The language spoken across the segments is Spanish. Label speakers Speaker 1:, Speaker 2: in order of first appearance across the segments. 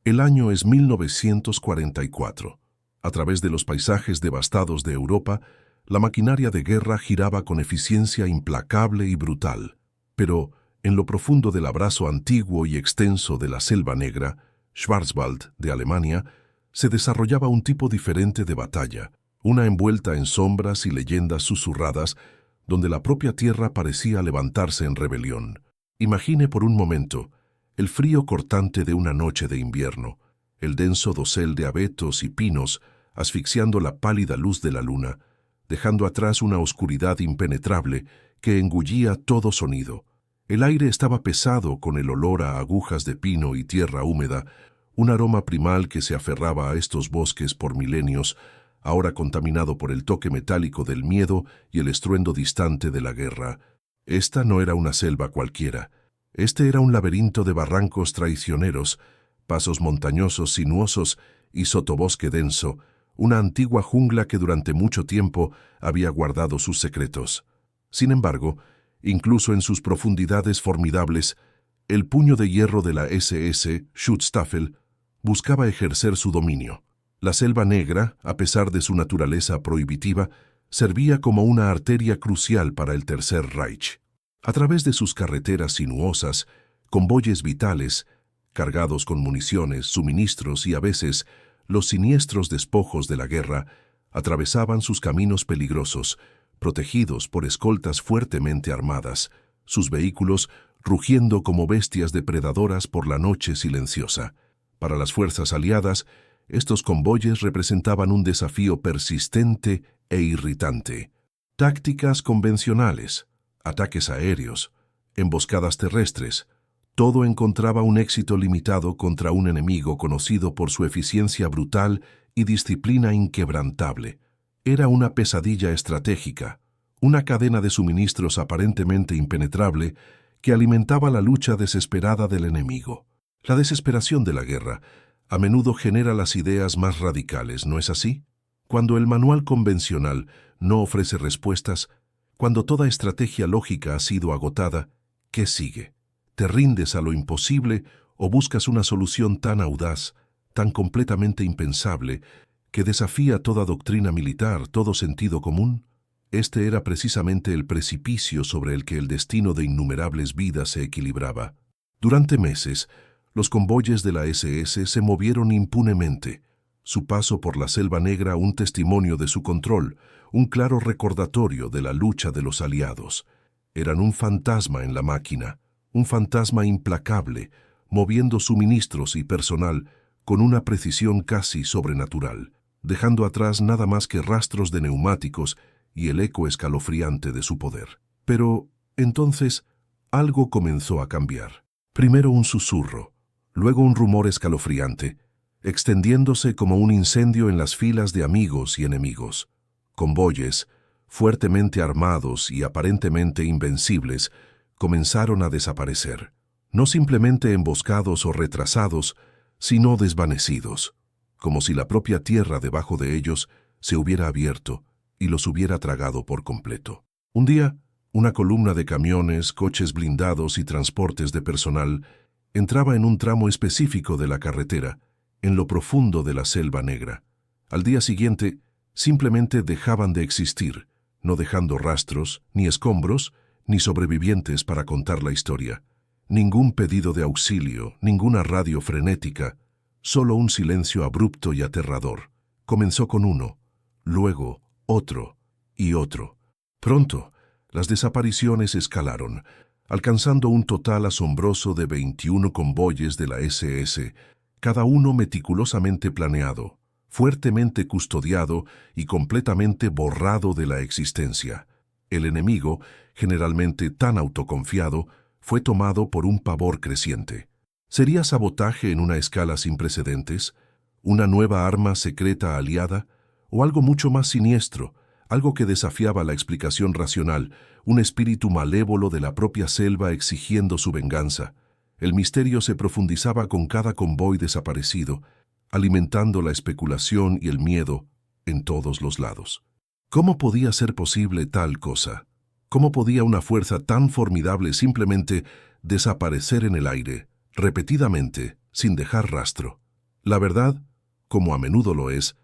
Speaker 1: El año es 1944. A través de los paisajes devastados de Europa, la maquinaria de guerra giraba con eficiencia implacable y brutal. Pero, en lo profundo del abrazo antiguo y extenso de la Selva Negra, Schwarzwald de Alemania, se desarrollaba un tipo diferente de batalla, una envuelta en sombras y leyendas susurradas, donde la propia tierra parecía levantarse en rebelión. Imagine por un momento el frío cortante de una noche de invierno, el denso dosel de abetos y pinos asfixiando la pálida luz de la luna, dejando atrás una oscuridad impenetrable que engullía todo sonido. El aire estaba pesado con el olor a agujas de pino y tierra húmeda, un aroma primal que se aferraba a estos bosques por milenios, ahora contaminado por el toque metálico del miedo y el estruendo distante de la guerra. Esta no era una selva cualquiera. Este era un laberinto de barrancos traicioneros, pasos montañosos sinuosos y sotobosque denso, una antigua jungla que durante mucho tiempo había guardado sus secretos. Sin embargo, incluso en sus profundidades formidables, el puño de hierro de la SS Schutzstaffel buscaba ejercer su dominio. La Selva Negra, a pesar de su naturaleza prohibitiva, servía como una arteria crucial para el Tercer Reich. A través de sus carreteras sinuosas, convoyes vitales, cargados con municiones, suministros y a veces los siniestros despojos de la guerra, atravesaban sus caminos peligrosos, protegidos por escoltas fuertemente armadas, sus vehículos rugiendo como bestias depredadoras por la noche silenciosa. Para las fuerzas aliadas, estos convoyes representaban un desafío persistente e irritante. Tácticas convencionales, ataques aéreos, emboscadas terrestres, todo encontraba un éxito limitado contra un enemigo conocido por su eficiencia brutal y disciplina inquebrantable. Era una pesadilla estratégica, una cadena de suministros aparentemente impenetrable que alimentaba la lucha desesperada del enemigo. La desesperación de la guerra a menudo genera las ideas más radicales, ¿no es así? Cuando el manual convencional no ofrece respuestas, cuando toda estrategia lógica ha sido agotada, ¿qué sigue? ¿Te rindes a lo imposible o buscas una solución tan audaz, tan completamente impensable, que desafía toda doctrina militar, todo sentido común? Este era precisamente el precipicio sobre el que el destino de innumerables vidas se equilibraba. Durante meses, los convoyes de la SS se movieron impunemente. Su paso por la Selva Negra un testimonio de su control, un claro recordatorio de la lucha de los aliados. Eran un fantasma en la máquina, un fantasma implacable, moviendo suministros y personal con una precisión casi sobrenatural, dejando atrás nada más que rastros de neumáticos y el eco escalofriante de su poder. Pero, entonces, algo comenzó a cambiar. Primero un susurro, luego un rumor escalofriante, extendiéndose como un incendio en las filas de amigos y enemigos. Convoyes, fuertemente armados y aparentemente invencibles, comenzaron a desaparecer, no simplemente emboscados o retrasados, sino desvanecidos, como si la propia tierra debajo de ellos se hubiera abierto y los hubiera tragado por completo. Un día, una columna de camiones, coches blindados y transportes de personal entraba en un tramo específico de la carretera, en lo profundo de la Selva Negra. Al día siguiente, simplemente dejaban de existir, no dejando rastros, ni escombros, ni sobrevivientes para contar la historia. Ningún pedido de auxilio, ninguna radio frenética, solo un silencio abrupto y aterrador. Comenzó con uno, luego otro y otro. Pronto, las desapariciones escalaron, alcanzando un total asombroso de 21 convoyes de la SS, cada uno meticulosamente planeado, fuertemente custodiado y completamente borrado de la existencia. El enemigo, generalmente tan autoconfiado, fue tomado por un pavor creciente. ¿Sería sabotaje en una escala sin precedentes? ¿Una nueva arma secreta aliada? ¿O algo mucho más siniestro, algo que desafiaba la explicación racional, un espíritu malévolo de la propia selva exigiendo su venganza? El misterio se profundizaba con cada convoy desaparecido, alimentando la especulación y el miedo en todos los lados. ¿Cómo podía ser posible tal cosa? ¿Cómo podía una fuerza tan formidable simplemente desaparecer en el aire, repetidamente, sin dejar rastro? La verdad, como a menudo lo es,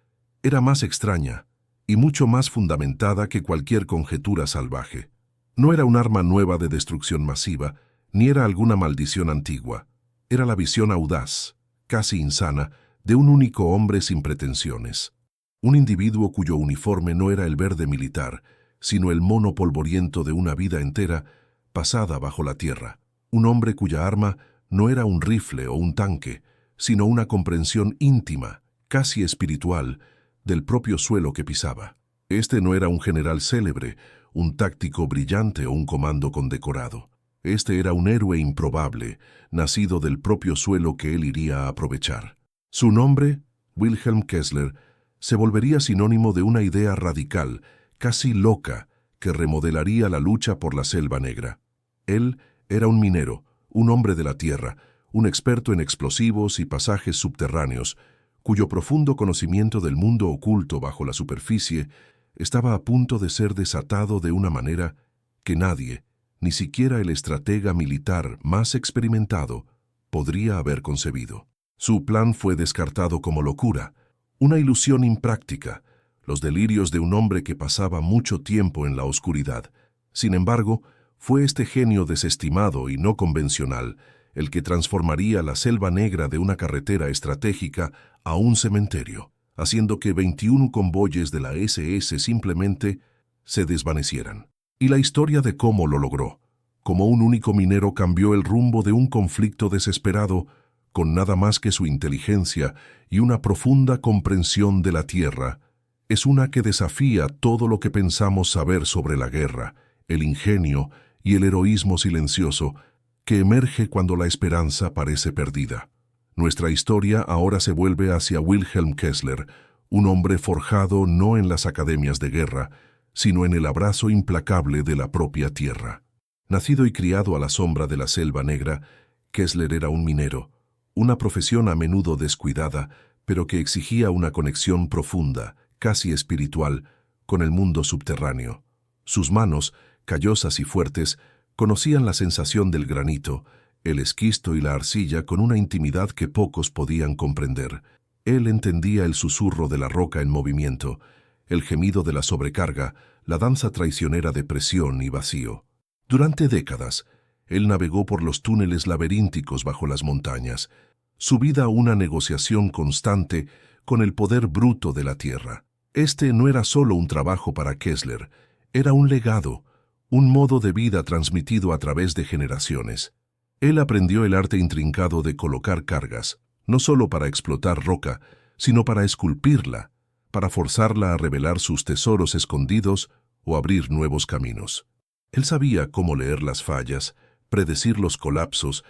Speaker 1: era más extraña y mucho más fundamentada que cualquier conjetura salvaje. No era un arma nueva de destrucción masiva, ni era alguna maldición antigua. Era la visión audaz, casi insana, de un único hombre sin pretensiones. Un individuo cuyo uniforme no era el verde militar, sino el mono polvoriento de una vida entera pasada bajo la tierra. Un hombre cuya arma no era un rifle o un tanque, sino una comprensión íntima, casi espiritual, del propio suelo que pisaba. Este no era un general célebre, un táctico brillante o un comando condecorado. Este era un héroe improbable, nacido del propio suelo que él iría a aprovechar. Su nombre, Wilhelm Kessler, se volvería sinónimo de una idea radical, casi loca, que remodelaría la lucha por la Selva Negra. Él era un minero, un hombre de la tierra, un experto en explosivos y pasajes subterráneos, cuyo profundo conocimiento del mundo oculto bajo la superficie estaba a punto de ser desatado de una manera que nadie, ni siquiera el estratega militar más experimentado, podría haber concebido. Su plan fue descartado como locura, una ilusión impráctica, los delirios de un hombre que pasaba mucho tiempo en la oscuridad. Sin embargo, fue este genio desestimado y no convencional el que transformaría la Selva Negra de una carretera estratégica a un cementerio, haciendo que 21 convoyes de la SS simplemente se desvanecieran. Y la historia de cómo lo logró, como un único minero cambió el rumbo de un conflicto desesperado con nada más que su inteligencia y una profunda comprensión de la tierra, es una que desafía todo lo que pensamos saber sobre la guerra, el ingenio y el heroísmo silencioso que emerge cuando la esperanza parece perdida. Nuestra historia ahora se vuelve hacia Wilhelm Kessler, un hombre forjado no en las academias de guerra, sino en el abrazo implacable de la propia tierra. Nacido y criado a la sombra de la Selva Negra, Kessler era un minero, una profesión a menudo descuidada, pero que exigía una conexión profunda, casi espiritual, con el mundo subterráneo. Sus manos, callosas y fuertes, conocían la sensación del granito, el esquisto y la arcilla con una intimidad que pocos podían comprender. Él entendía el susurro de la roca en movimiento, el gemido de la sobrecarga, la danza traicionera de presión y vacío. Durante décadas, él navegó por los túneles laberínticos bajo las montañas, su vida una negociación constante con el poder bruto de la tierra. Este no era solo un trabajo para Kessler, era un legado, un modo de vida transmitido a través de generaciones. Él aprendió el arte intrincado de colocar cargas, no solo para explotar roca, sino para esculpirla, para forzarla a revelar sus tesoros escondidos o abrir nuevos caminos. Él sabía cómo leer las fallas, predecir los colapsos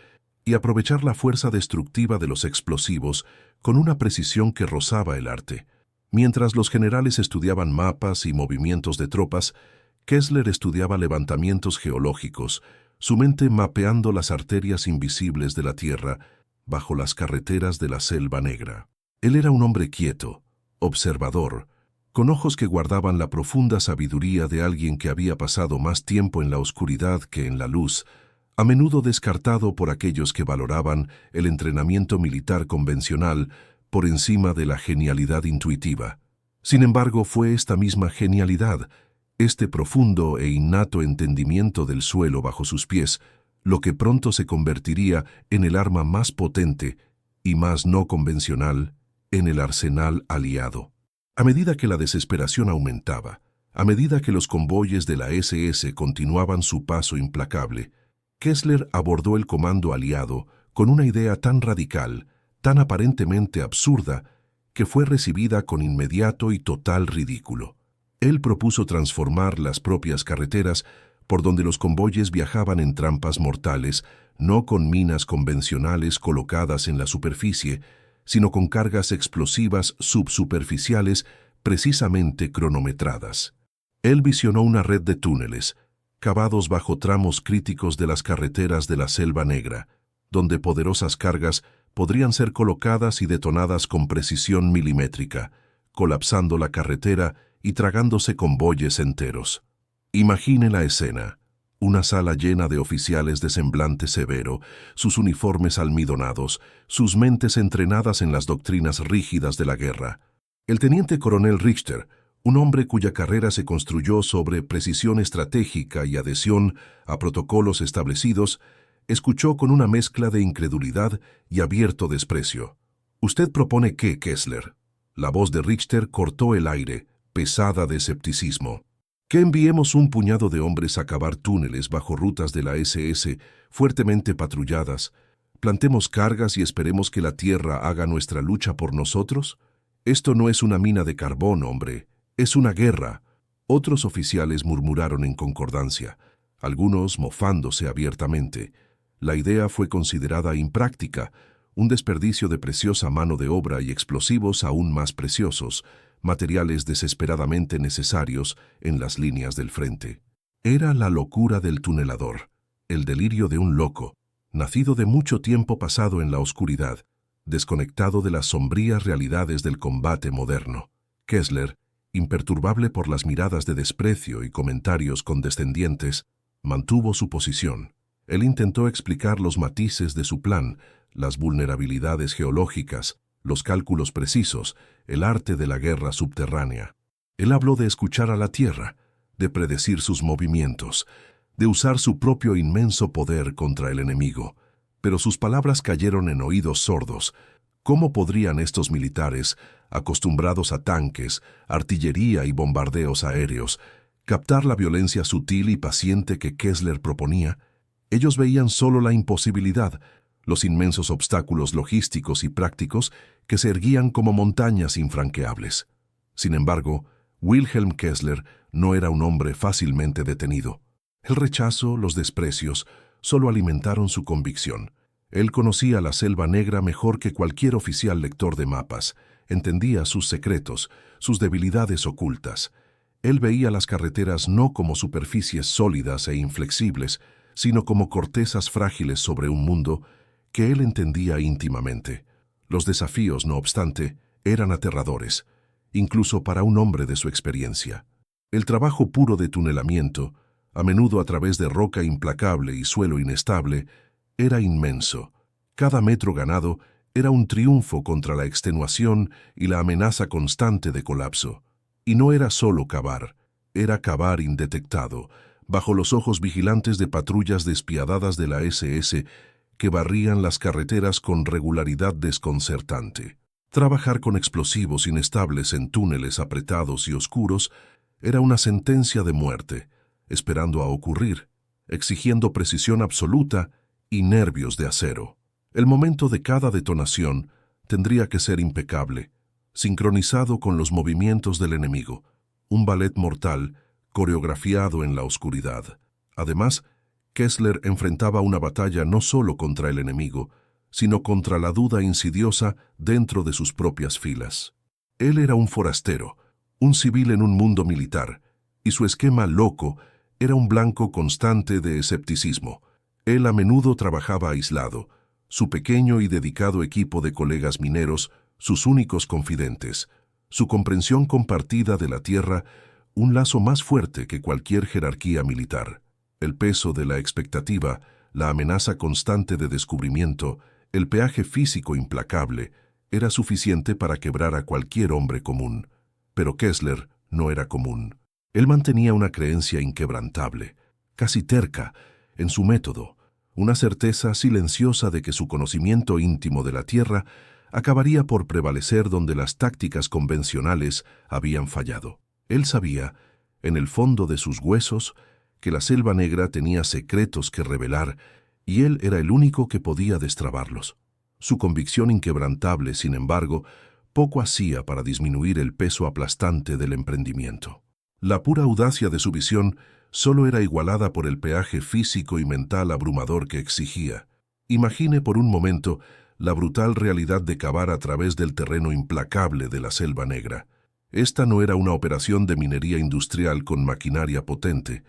Speaker 1: y aprovechar la fuerza destructiva de los explosivos con una precisión que rozaba el arte. Mientras los generales estudiaban mapas y movimientos de tropas, Kessler estudiaba levantamientos geológicos, su mente mapeando las arterias invisibles de la tierra bajo las carreteras de la Selva Negra. Él era un hombre quieto, observador, con ojos que guardaban la profunda sabiduría de alguien que había pasado más tiempo en la oscuridad que en la luz, a menudo descartado por aquellos que valoraban el entrenamiento militar convencional por encima de la genialidad intuitiva. Sin embargo, fue esta misma genialidad, este profundo e innato entendimiento del suelo bajo sus pies, lo que pronto se convertiría en el arma más potente y más no convencional en el arsenal aliado. A medida que la desesperación aumentaba, a medida que los convoyes de la SS continuaban su paso implacable, Kessler abordó el comando aliado con una idea tan radical, tan aparentemente absurda, que fue recibida con inmediato y total ridículo. Él propuso transformar las propias carreteras por donde los convoyes viajaban en trampas mortales, no con minas convencionales colocadas en la superficie, sino con cargas explosivas subsuperficiales precisamente cronometradas. Él visionó una red de túneles, cavados bajo tramos críticos de las carreteras de la Selva Negra, donde poderosas cargas podrían ser colocadas y detonadas con precisión milimétrica, colapsando la carretera y tragándose convoyes enteros. Imagine la escena. Una sala llena de oficiales de semblante severo, sus uniformes almidonados, sus mentes entrenadas en las doctrinas rígidas de la guerra. El teniente coronel Richter, un hombre cuya carrera se construyó sobre precisión estratégica y adhesión a protocolos establecidos, escuchó con una mezcla de incredulidad y abierto desprecio. «¿Usted propone qué, Kessler?». La voz de Richter cortó el aire, pesada de escepticismo. «Que enviemos un puñado de hombres a cavar túneles bajo rutas de la SS fuertemente patrulladas, plantemos cargas y esperemos que la Tierra haga nuestra lucha por nosotros. Esto no es una mina de carbón, hombre, es una guerra». Otros oficiales murmuraron en concordancia, algunos mofándose abiertamente. La idea fue considerada impráctica, un desperdicio de preciosa mano de obra y explosivos aún más preciosos, materiales desesperadamente necesarios en las líneas del frente. Era la locura del tunelador, el delirio de un loco, nacido de mucho tiempo pasado en la oscuridad, desconectado de las sombrías realidades del combate moderno. Kessler, imperturbable por las miradas de desprecio y comentarios condescendientes, mantuvo su posición. Él intentó explicar los matices de su plan, las vulnerabilidades geológicas, los cálculos precisos, el arte de la guerra subterránea. Él habló de escuchar a la Tierra, de predecir sus movimientos, de usar su propio inmenso poder contra el enemigo. Pero sus palabras cayeron en oídos sordos. ¿Cómo podrían estos militares, acostumbrados a tanques, artillería y bombardeos aéreos, captar la violencia sutil y paciente que Kessler proponía? Ellos veían solo la imposibilidad, los inmensos obstáculos logísticos y prácticos que se erguían como montañas infranqueables. Sin embargo, Wilhelm Kessler no era un hombre fácilmente detenido. El rechazo, los desprecios, solo alimentaron su convicción. Él conocía la Selva Negra mejor que cualquier oficial lector de mapas, entendía sus secretos, sus debilidades ocultas. Él veía las carreteras no como superficies sólidas e inflexibles, sino como cortezas frágiles sobre un mundo que él entendía íntimamente. Los desafíos, no obstante, eran aterradores, incluso para un hombre de su experiencia. El trabajo puro de tunelamiento, a menudo a través de roca implacable y suelo inestable, era inmenso. Cada metro ganado era un triunfo contra la extenuación y la amenaza constante de colapso. Y no era solo cavar, era cavar indetectado, bajo los ojos vigilantes de patrullas despiadadas de la SS que barrían las carreteras con regularidad desconcertante. Trabajar con explosivos inestables en túneles apretados y oscuros era una sentencia de muerte, esperando a ocurrir, exigiendo precisión absoluta y nervios de acero. El momento de cada detonación tendría que ser impecable, sincronizado con los movimientos del enemigo, un ballet mortal coreografiado en la oscuridad. Además, Kessler enfrentaba una batalla no solo contra el enemigo, sino contra la duda insidiosa dentro de sus propias filas. Él era un forastero, un civil en un mundo militar, y su esquema loco era un blanco constante de escepticismo. Él a menudo trabajaba aislado, su pequeño y dedicado equipo de colegas mineros, sus únicos confidentes, su comprensión compartida de la tierra, un lazo más fuerte que cualquier jerarquía militar. El peso de la expectativa, la amenaza constante de descubrimiento, el peaje físico implacable, era suficiente para quebrar a cualquier hombre común. Pero Kessler no era común. Él mantenía una creencia inquebrantable, casi terca, en su método, una certeza silenciosa de que su conocimiento íntimo de la Tierra acabaría por prevalecer donde las tácticas convencionales habían fallado. Él sabía, en el fondo de sus huesos, que la Selva Negra tenía secretos que revelar y él era el único que podía destrabarlos. Su convicción inquebrantable, sin embargo, poco hacía para disminuir el peso aplastante del emprendimiento. La pura audacia de su visión solo era igualada por el peaje físico y mental abrumador que exigía. Imagine por un momento la brutal realidad de cavar a través del terreno implacable de la Selva Negra. Esta no era una operación de minería industrial con maquinaria potente,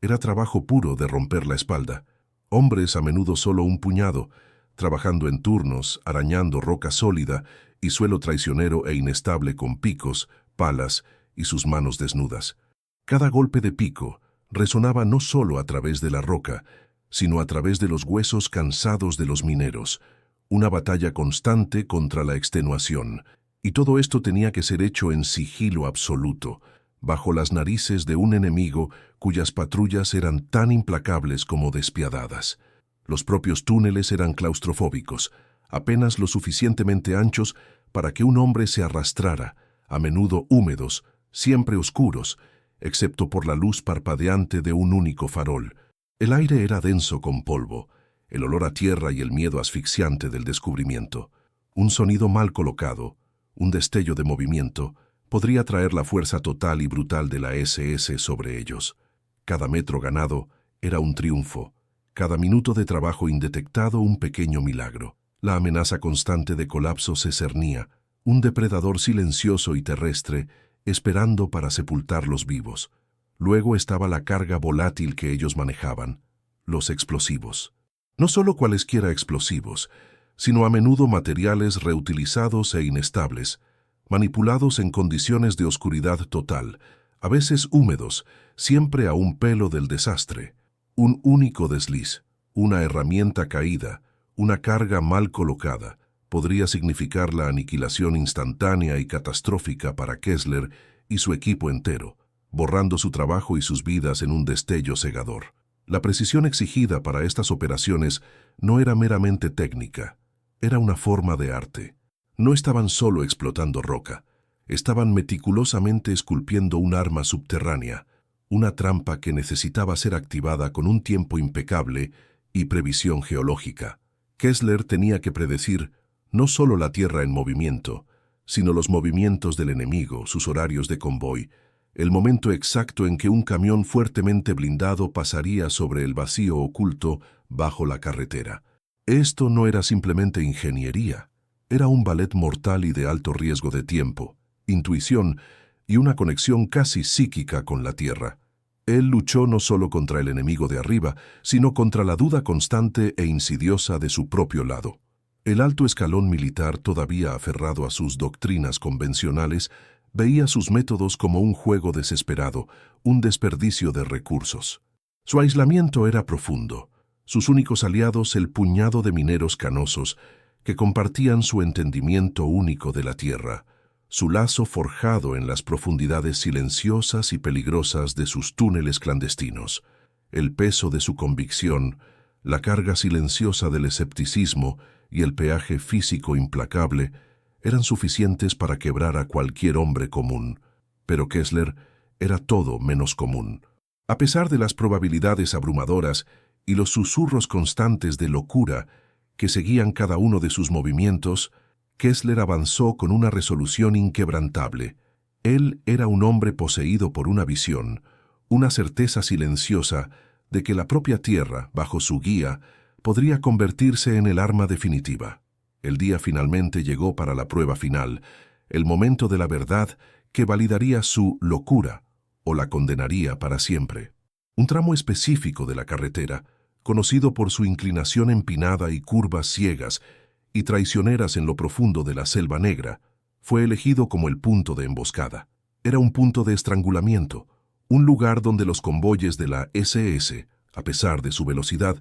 Speaker 1: era trabajo puro de romper la espalda. Hombres, a menudo solo un puñado, trabajando en turnos, arañando roca sólida y suelo traicionero e inestable con picos, palas y sus manos desnudas. Cada golpe de pico, resonaba no solo a través de la roca, sino a través de los huesos cansados de los mineros, una batalla constante contra la extenuación, y todo esto tenía que ser hecho en sigilo absoluto, bajo las narices de un enemigo cuyas patrullas eran tan implacables como despiadadas. Los propios túneles eran claustrofóbicos, apenas lo suficientemente anchos para que un hombre se arrastrara, a menudo húmedos, siempre oscuros, excepto por la luz parpadeante de un único farol. El aire era denso con polvo, el olor a tierra y el miedo asfixiante del descubrimiento. Un sonido mal colocado, un destello de movimiento, podría traer la fuerza total y brutal de la SS sobre ellos. Cada metro ganado era un triunfo, cada minuto de trabajo indetectado un pequeño milagro. La amenaza constante de colapso se cernía, un depredador silencioso y terrestre, esperando para sepultarlos vivos. Luego estaba la carga volátil que ellos manejaban, los explosivos. No solo cualesquiera explosivos, sino a menudo materiales reutilizados e inestables, manipulados en condiciones de oscuridad total, a veces húmedos, siempre a un pelo del desastre. Un único desliz, una herramienta caída, una carga mal colocada, podría significar la aniquilación instantánea y catastrófica para Kessler y su equipo entero, borrando su trabajo y sus vidas en un destello cegador. La precisión exigida para estas operaciones no era meramente técnica, era una forma de arte. No estaban solo explotando roca, estaban meticulosamente esculpiendo un arma subterránea, una trampa que necesitaba ser activada con un tiempo impecable y previsión geológica. Kessler tenía que predecir no solo la Tierra en movimiento, sino los movimientos del enemigo, sus horarios de convoy, el momento exacto en que un camión fuertemente blindado pasaría sobre el vacío oculto bajo la carretera. Esto no era simplemente ingeniería, era un ballet mortal y de alto riesgo de tiempo, intuición y una conexión casi psíquica con la Tierra. Él luchó no solo contra el enemigo de arriba, sino contra la duda constante e insidiosa de su propio lado. El alto escalón militar, todavía aferrado a sus doctrinas convencionales, veía sus métodos como un juego desesperado, un desperdicio de recursos. Su aislamiento era profundo, sus únicos aliados el puñado de mineros canosos, que compartían su entendimiento único de la tierra, su lazo forjado en las profundidades silenciosas y peligrosas de sus túneles clandestinos, el peso de su convicción, la carga silenciosa del escepticismo y el peaje físico implacable eran suficientes para quebrar a cualquier hombre común, pero Kessler era todo menos común. A pesar de las probabilidades abrumadoras y los susurros constantes de locura que seguían cada uno de sus movimientos, Kessler avanzó con una resolución inquebrantable. Él era un hombre poseído por una visión, una certeza silenciosa de que la propia Tierra, bajo su guía, podría convertirse en el arma definitiva. El día finalmente llegó para la prueba final, el momento de la verdad que validaría su locura o la condenaría para siempre. Un tramo específico de la carretera, conocido por su inclinación empinada y curvas ciegas y traicioneras en lo profundo de la Selva Negra, fue elegido como el punto de emboscada. Era un punto de estrangulamiento, un lugar donde los convoyes de la SS, a pesar de su velocidad,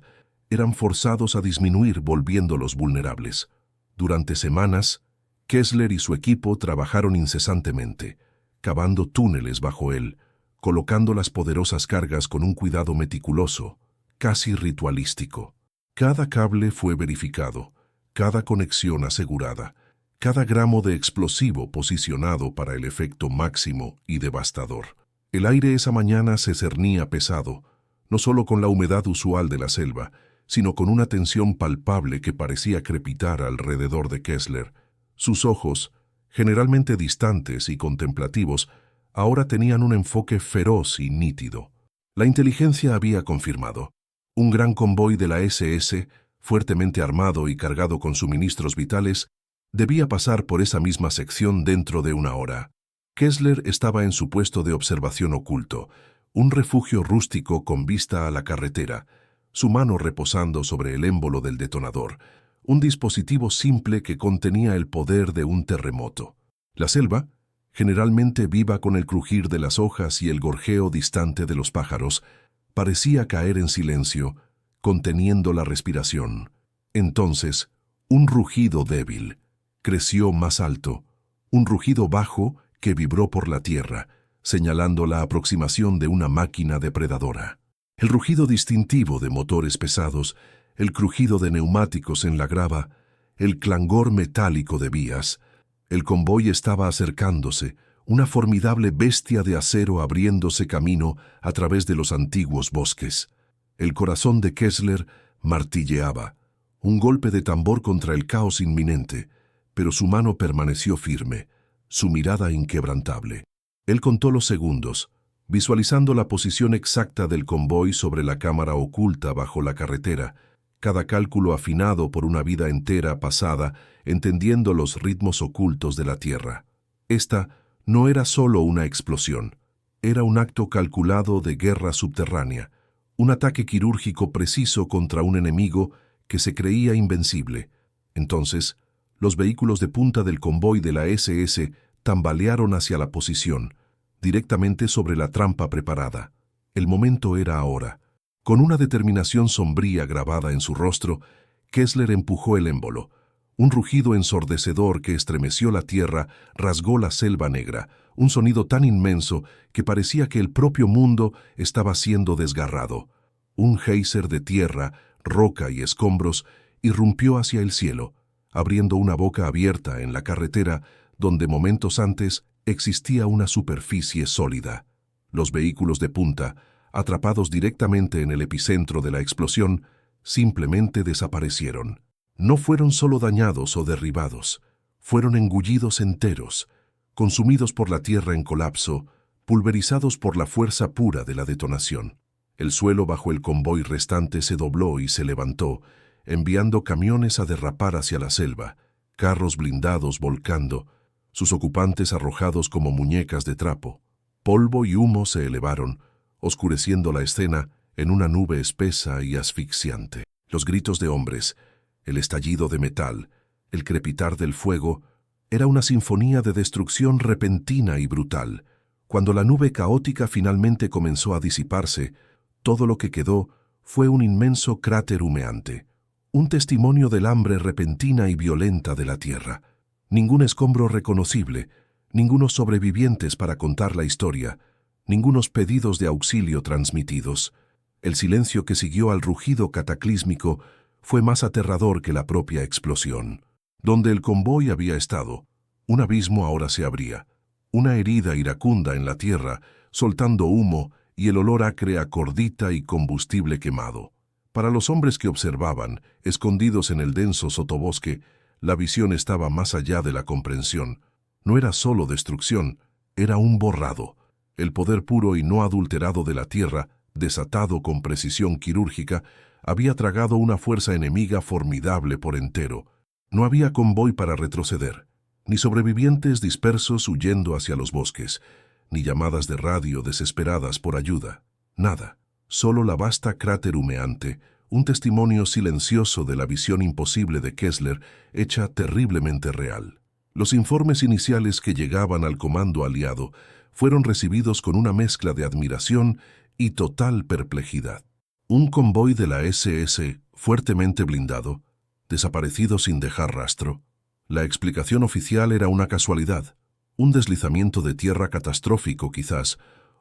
Speaker 1: eran forzados a disminuir volviéndolos vulnerables. Durante semanas, Kessler y su equipo trabajaron incesantemente, cavando túneles bajo él, colocando las poderosas cargas con un cuidado meticuloso, casi ritualístico. Cada cable fue verificado, cada conexión asegurada, cada gramo de explosivo posicionado para el efecto máximo y devastador. El aire esa mañana se cernía pesado, no solo con la humedad usual de la selva, sino con una tensión palpable que parecía crepitar alrededor de Kessler. Sus ojos, generalmente distantes y contemplativos, ahora tenían un enfoque feroz y nítido. La inteligencia había confirmado. Un gran convoy de la SS, fuertemente armado y cargado con suministros vitales, debía pasar por esa misma sección dentro de una hora. Kessler estaba en su puesto de observación oculto, un refugio rústico con vista a la carretera, su mano reposando sobre el émbolo del detonador, un dispositivo simple que contenía el poder de un terremoto. La selva, generalmente viva con el crujir de las hojas y el gorjeo distante de los pájaros, parecía caer en silencio, conteniendo la respiración. Entonces, un rugido débil creció más alto, un rugido bajo que vibró por la tierra, señalando la aproximación de una máquina depredadora. El rugido distintivo de motores pesados, el crujido de neumáticos en la grava, el clangor metálico de vías. El convoy estaba acercándose, una formidable bestia de acero abriéndose camino a través de los antiguos bosques. El corazón de Kessler martilleaba, un golpe de tambor contra el caos inminente, pero su mano permaneció firme, su mirada inquebrantable. Él contó los segundos, visualizando la posición exacta del convoy sobre la cámara oculta bajo la carretera, cada cálculo afinado por una vida entera pasada, entendiendo los ritmos ocultos de la Tierra. Esta no era solo una explosión, era un acto calculado de guerra subterránea, un ataque quirúrgico preciso contra un enemigo que se creía invencible. Entonces, los vehículos de punta del convoy de la SS tambalearon hacia la posición, directamente sobre la trampa preparada. El momento era ahora. Con una determinación sombría grabada en su rostro, Kessler empujó el émbolo. Un rugido ensordecedor que estremeció la tierra rasgó la selva negra, un sonido tan inmenso que parecía que el propio mundo estaba siendo desgarrado. Un geyser de tierra, roca y escombros irrumpió hacia el cielo, abriendo una boca abierta en la carretera donde momentos antes existía una superficie sólida. Los vehículos de punta, atrapados directamente en el epicentro de la explosión, simplemente desaparecieron. No fueron solo dañados o derribados, fueron engullidos enteros, consumidos por la tierra en colapso, pulverizados por la fuerza pura de la detonación. El suelo bajo el convoy restante se dobló y se levantó, enviando camiones a derrapar hacia la selva, carros blindados volcando, sus ocupantes arrojados como muñecas de trapo. Polvo y humo se elevaron, oscureciendo la escena en una nube espesa y asfixiante. Los gritos de hombres, el estallido de metal, el crepitar del fuego, era una sinfonía de destrucción repentina y brutal. Cuando la nube caótica finalmente comenzó a disiparse, todo lo que quedó fue un inmenso cráter humeante, un testimonio del hambre repentina y violenta de la tierra. Ningún escombro reconocible, ningunos sobrevivientes para contar la historia, ningunos pedidos de auxilio transmitidos. El silencio que siguió al rugido cataclísmico fue más aterrador que la propia explosión. Donde el convoy había estado, un abismo ahora se abría, una herida iracunda en la tierra, soltando humo y el olor acre a cordita y combustible quemado. Para los hombres que observaban, escondidos en el denso sotobosque, la visión estaba más allá de la comprensión. No era solo destrucción, era un borrado. El poder puro y no adulterado de la tierra, desatado con precisión quirúrgica, había tragado una fuerza enemiga formidable por entero. No había convoy para retroceder, ni sobrevivientes dispersos huyendo hacia los bosques, ni llamadas de radio desesperadas por ayuda. Nada, solo la vasta cráter humeante, un testimonio silencioso de la visión imposible de Kessler, hecha terriblemente real. Los informes iniciales que llegaban al comando aliado fueron recibidos con una mezcla de admiración y total perplejidad. Un convoy de la SS, fuertemente blindado, desaparecido sin dejar rastro. La explicación oficial era una casualidad, un deslizamiento de tierra catastrófico quizás,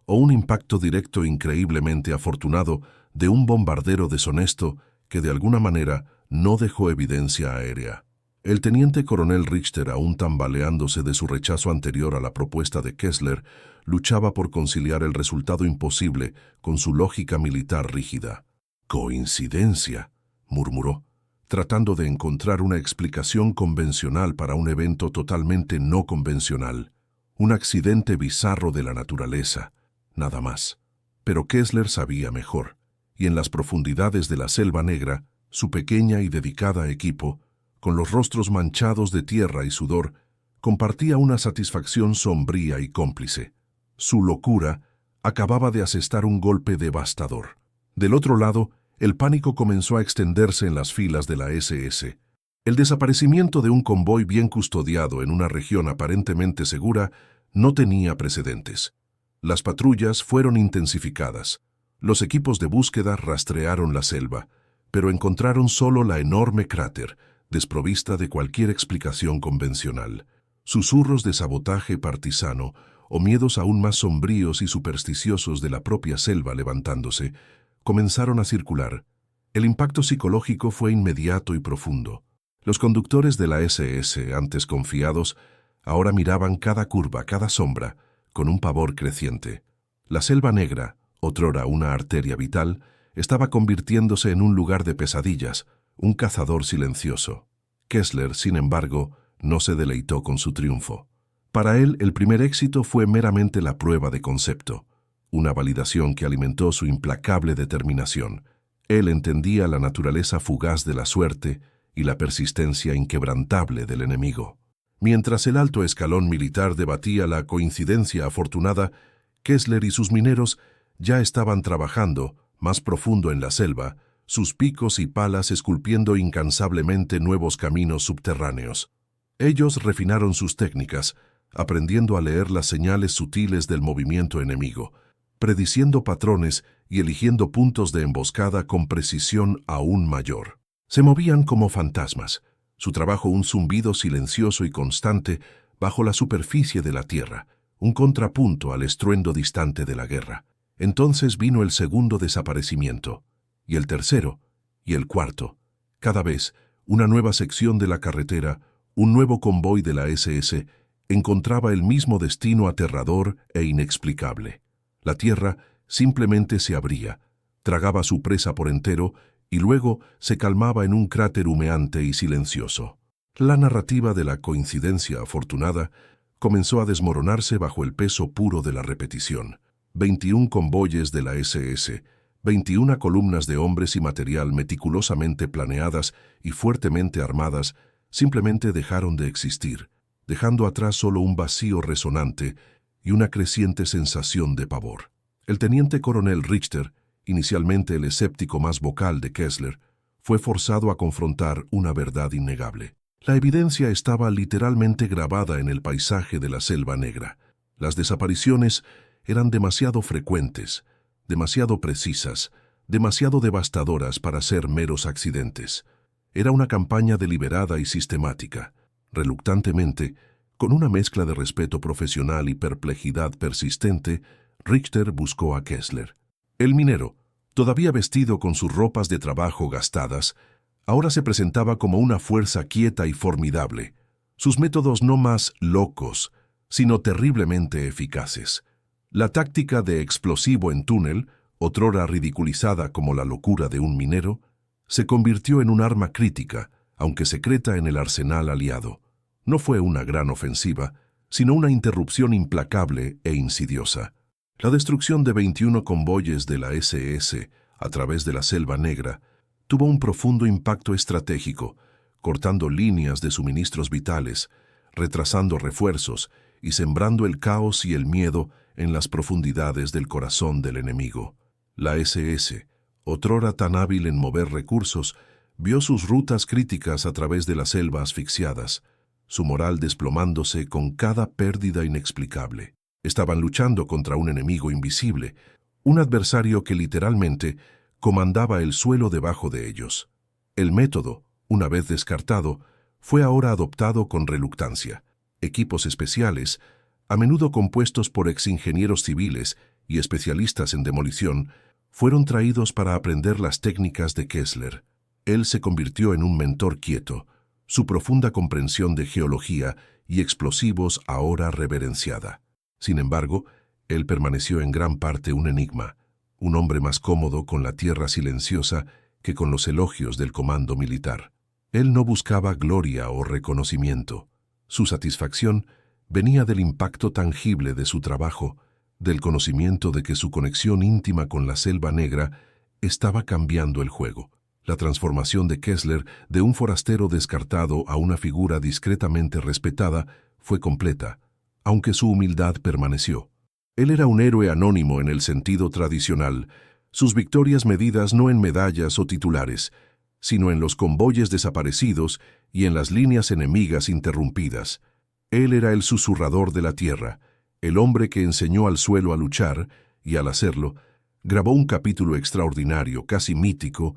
Speaker 1: o un impacto directo increíblemente afortunado de un bombardero deshonesto que de alguna manera no dejó evidencia aérea. El teniente coronel Richter, aún tambaleándose de su rechazo anterior a la propuesta de Kessler, luchaba por conciliar el resultado imposible con su lógica militar rígida. «¿Coincidencia?», murmuró, tratando de encontrar una explicación convencional para un evento totalmente no convencional. Un accidente bizarro de la naturaleza, nada más. Pero Kessler sabía mejor, y en las profundidades de la Selva Negra, su pequeña y dedicada equipo, con los rostros manchados de tierra y sudor, compartía una satisfacción sombría y cómplice. Su locura acababa de asestar un golpe devastador. Del otro lado, el pánico comenzó a extenderse en las filas de la SS. El desaparecimiento de un convoy bien custodiado en una región aparentemente segura no tenía precedentes. Las patrullas fueron intensificadas. Los equipos de búsqueda rastrearon la selva, pero encontraron solo la enorme cráter, desprovista de cualquier explicación convencional. Susurros de sabotaje partisano o miedos aún más sombríos y supersticiosos de la propia selva levantándose, comenzaron a circular. El impacto psicológico fue inmediato y profundo. Los conductores de la SS, antes confiados, ahora miraban cada curva, cada sombra, con un pavor creciente. La Selva Negra, otrora una arteria vital, estaba convirtiéndose en un lugar de pesadillas, un cazador silencioso. Kessler, sin embargo, no se deleitó con su triunfo. Para él, el primer éxito fue meramente la prueba de concepto, una validación que alimentó su implacable determinación. Él entendía la naturaleza fugaz de la suerte y la persistencia inquebrantable del enemigo. Mientras el alto escalón militar debatía la coincidencia afortunada, Kessler y sus mineros ya estaban trabajando, más profundo en la selva, sus picos y palas esculpiendo incansablemente nuevos caminos subterráneos. Ellos refinaron sus técnicas, aprendiendo a leer las señales sutiles del movimiento enemigo, prediciendo patrones y eligiendo puntos de emboscada con precisión aún mayor. Se movían como fantasmas, su trabajo un zumbido silencioso y constante bajo la superficie de la tierra, un contrapunto al estruendo distante de la guerra. Entonces vino el segundo desaparecimiento, y el tercero, y el cuarto. Cada vez, una nueva sección de la carretera, un nuevo convoy de la SS, encontraba el mismo destino aterrador e inexplicable. La tierra simplemente se abría, tragaba su presa por entero y luego se calmaba en un cráter humeante y silencioso. La narrativa de la coincidencia afortunada comenzó a desmoronarse bajo el peso puro de la repetición. 21 convoyes de la SS, 21 columnas de hombres y material meticulosamente planeadas y fuertemente armadas, simplemente dejaron de existir, dejando atrás solo un vacío resonante y una creciente sensación de pavor. El teniente coronel Richter, inicialmente el escéptico más vocal de Kessler, fue forzado a confrontar una verdad innegable. La evidencia estaba literalmente grabada en el paisaje de la Selva Negra. Las desapariciones eran demasiado frecuentes, demasiado precisas, demasiado devastadoras para ser meros accidentes. Era una campaña deliberada y sistemática. Reluctantemente, con una mezcla de respeto profesional y perplejidad persistente, Richter buscó a Kessler. El minero, todavía vestido con sus ropas de trabajo gastadas, ahora se presentaba como una fuerza quieta y formidable, sus métodos no más locos, sino terriblemente eficaces. La táctica de explosivo en túnel, otrora ridiculizada como la locura de un minero, se convirtió en un arma crítica, aunque secreta en el arsenal aliado. No fue una gran ofensiva, sino una interrupción implacable e insidiosa. La destrucción de 21 convoyes de la SS a través de la Selva Negra tuvo un profundo impacto estratégico, cortando líneas de suministros vitales, retrasando refuerzos y sembrando el caos y el miedo en las profundidades del corazón del enemigo. La SS, otrora tan hábil en mover recursos, vio sus rutas críticas a través de las selvas asfixiadas, su moral desplomándose con cada pérdida inexplicable. Estaban luchando contra un enemigo invisible, un adversario que literalmente comandaba el suelo debajo de ellos. El método, una vez descartado, fue ahora adoptado con reluctancia. Equipos especiales, a menudo compuestos por exingenieros civiles y especialistas en demolición, fueron traídos para aprender las técnicas de Kessler. Él se convirtió en un mentor quieto, su profunda comprensión de geología y explosivos ahora reverenciada. Sin embargo, él permaneció en gran parte un enigma, un hombre más cómodo con la tierra silenciosa que con los elogios del comando militar. Él no buscaba gloria o reconocimiento. Su satisfacción venía del impacto tangible de su trabajo, del conocimiento de que su conexión íntima con la Selva Negra estaba cambiando el juego. La transformación de Kessler de un forastero descartado a una figura discretamente respetada fue completa, aunque su humildad permaneció. Él era un héroe anónimo en el sentido tradicional, sus victorias medidas no en medallas o titulares, sino en los convoyes desaparecidos y en las líneas enemigas interrumpidas. Él era el susurrador de la tierra, el hombre que enseñó al suelo a luchar y, al hacerlo, grabó un capítulo extraordinario, casi mítico,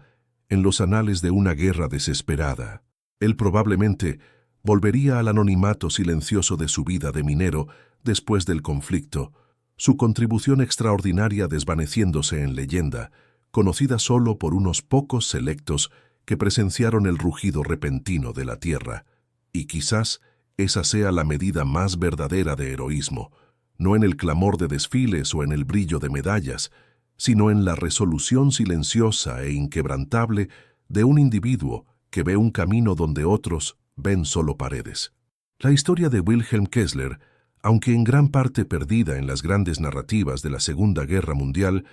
Speaker 1: en los anales de una guerra desesperada. Él probablemente volvería al anonimato silencioso de su vida de minero después del conflicto, su contribución extraordinaria desvaneciéndose en leyenda, conocida solo por unos pocos selectos que presenciaron el rugido repentino de la tierra. Y quizás esa sea la medida más verdadera de heroísmo, no en el clamor de desfiles o en el brillo de medallas, sino en la resolución silenciosa e inquebrantable de un individuo que ve un camino donde otros ven solo paredes. La historia de Wilhelm Kessler, aunque en gran parte perdida en las grandes narrativas de la Segunda Guerra Mundial,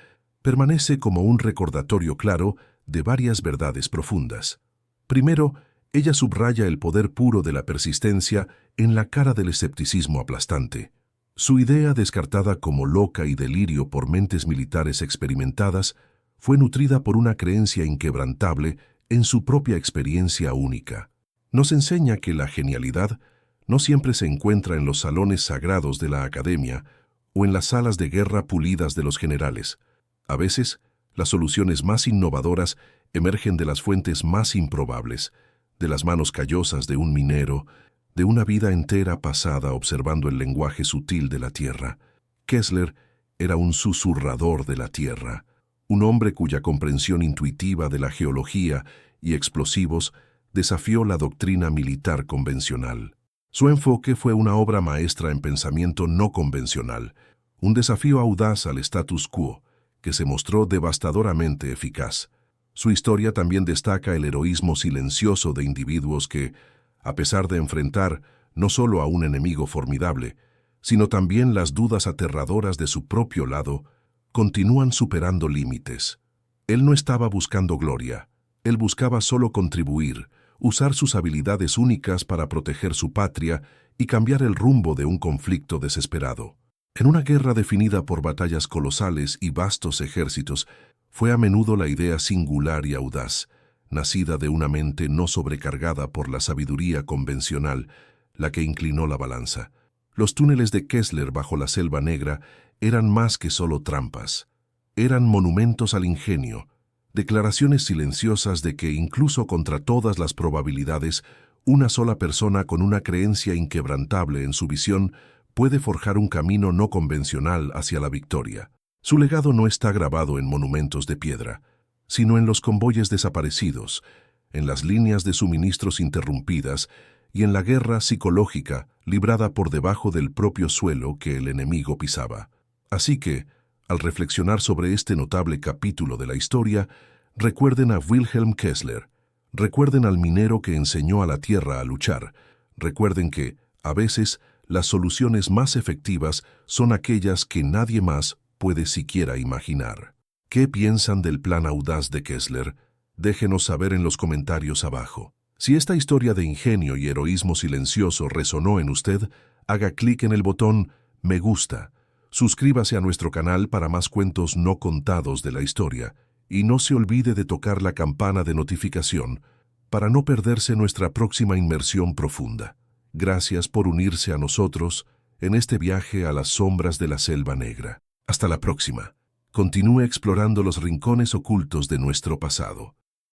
Speaker 1: permanece como un recordatorio claro de varias verdades profundas. Primero, ella subraya el poder puro de la persistencia en la cara del escepticismo aplastante. Su idea, descartada como loca y delirio por mentes militares experimentadas, fue nutrida por una creencia inquebrantable en su propia experiencia única. Nos enseña que la genialidad no siempre se encuentra en los salones sagrados de la academia o en las salas de guerra pulidas de los generales. A veces, las soluciones más innovadoras emergen de las fuentes más improbables, de las manos callosas de un minero, de una vida entera pasada observando el lenguaje sutil de la tierra. Kessler era un susurrador de la tierra, un hombre cuya comprensión intuitiva de la geología y explosivos desafió la doctrina militar convencional. Su enfoque fue una obra maestra en pensamiento no convencional, un desafío audaz al status quo, que se mostró devastadoramente eficaz. Su historia también destaca el heroísmo silencioso de individuos que, a pesar de enfrentar no solo a un enemigo formidable, sino también las dudas aterradoras de su propio lado, continúan superando límites. Él no estaba buscando gloria, él buscaba solo contribuir, usar sus habilidades únicas para proteger su patria y cambiar el rumbo de un conflicto desesperado. En una guerra definida por batallas colosales y vastos ejércitos, fue a menudo la idea singular y audaz, nacida de una mente no sobrecargada por la sabiduría convencional, la que inclinó la balanza. Los túneles de Kessler bajo la Selva Negra eran más que solo trampas. Eran monumentos al ingenio, declaraciones silenciosas de que incluso contra todas las probabilidades, una sola persona con una creencia inquebrantable en su visión puede forjar un camino no convencional hacia la victoria. Su legado no está grabado en monumentos de piedra, sino en los convoyes desaparecidos, en las líneas de suministros interrumpidas y en la guerra psicológica librada por debajo del propio suelo que el enemigo pisaba. Así que, al reflexionar sobre este notable capítulo de la historia, recuerden a Wilhelm Kessler, recuerden al minero que enseñó a la tierra a luchar, recuerden que, a veces, las soluciones más efectivas son aquellas que nadie más puede siquiera imaginar. ¿Qué piensan del plan audaz de Kessler? Déjenos saber en los comentarios abajo. Si esta historia de ingenio y heroísmo silencioso resonó en usted, haga clic en el botón Me gusta. Suscríbase a nuestro canal para más cuentos no contados de la historia y no se olvide de tocar la campana de notificación para no perderse nuestra próxima inmersión profunda. Gracias por unirse a nosotros en este viaje a las sombras de la Selva Negra. Hasta la próxima. Continúe explorando los rincones ocultos de nuestro pasado.